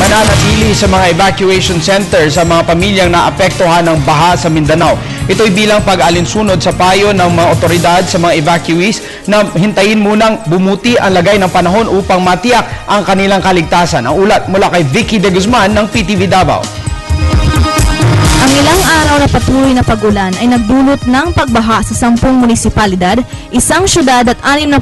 mananatili sa mga evacuation center sa mga pamilyang naapektuhan ng baha sa Mindanao. Ito'y bilang pag-alinsunod sa payo ng mga otoridad sa mga evacuees na hintayin munang bumuti ang lagay ng panahon upang matiyak ang kanilang kaligtasan. Ang ulat mula kay Vicky De Guzman ng PTV Davao. Ang ilang araw na patuloy na pag-ulan ay nagdulot ng pagbaha sa 10 munisipalidad, isang syudad at 65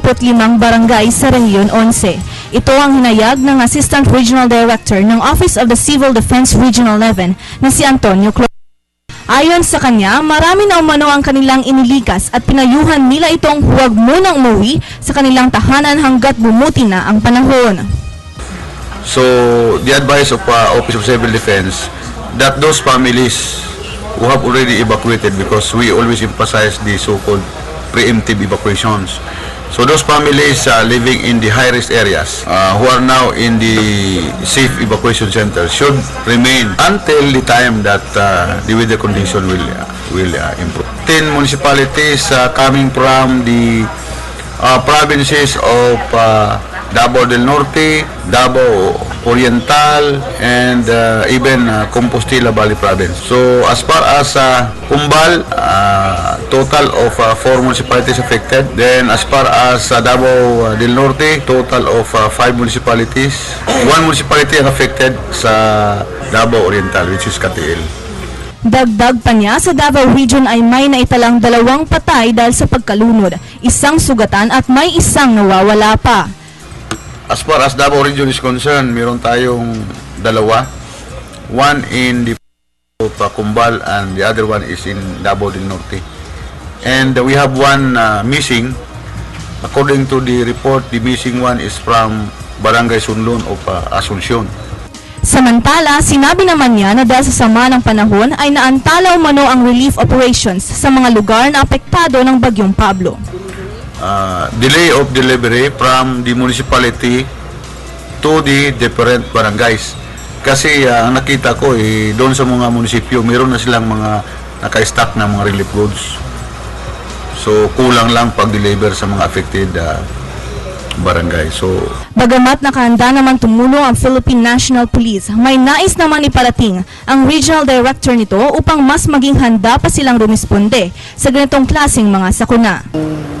barangay sa Rehiyon 11. Ito ang hinayag ng Assistant Regional Director ng Office of the Civil Defense Regional 11 na si Antonio Clo. Ayon sa kanya, marami na umano ang kanilang inilikas at pinayuhan nila itong huwag munang umuwi sa kanilang tahanan hanggat bumuti na ang panahon. So, the advice of Office of Civil Defense that those families who have already evacuated, because we always emphasize the so-called preemptive evacuations. So those families living in the high-risk areas who are now in the safe evacuation center should remain until the time that the weather condition will improve. 10 municipalities coming from the provinces of Davao del Norte, Davao Oriental, and even Compostela Valley Province. So as far as Cumbal, total of 4 municipalities affected. Then as far as Davao del Norte, total of 5 municipalities. 1 municipality ang affected sa Davao Oriental, which is Katiil. Dagdag pa niya, sa Davao Region ay may naitalang 2 patay dahil sa pagkalunod, 1 sugatan at may 1 nawawala pa. As far as Davao Region is concerned, meron tayong 2. One in the of Cumbal and the other one is in Davao del Norte. And we have 1 missing. According to the report, the missing one is from Barangay Sunlon of Asuncion. Samantala, sinabi naman niya na dahil sa sama ng panahon ay naantala umano ang relief operations sa mga lugar na apektado ng Bagyong Pablo. Delay of delivery from the municipality to the different barangays. Kasi ang nakita ko doon sa mga munisipyo, mayroon na silang mga naka-stock na mga relief goods. So kulang lang pag-deliver sa mga affected barangay. So bagamat nakahanda naman tumulong ang Philippine National Police, may nais naman iparating ang regional director nito upang mas maging handa pa silang rumisponde sa ganitong klaseng mga sakuna.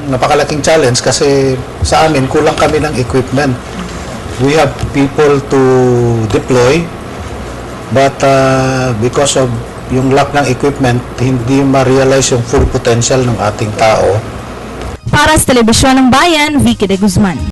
Napakalaking challenge kasi sa amin kulang kami ng equipment. We have people to deploy, but because of yung lack ng equipment, hindi ma-realize yung full potential ng ating tao. Para sa Telebisyon ng Bayan, Vicky De Guzman.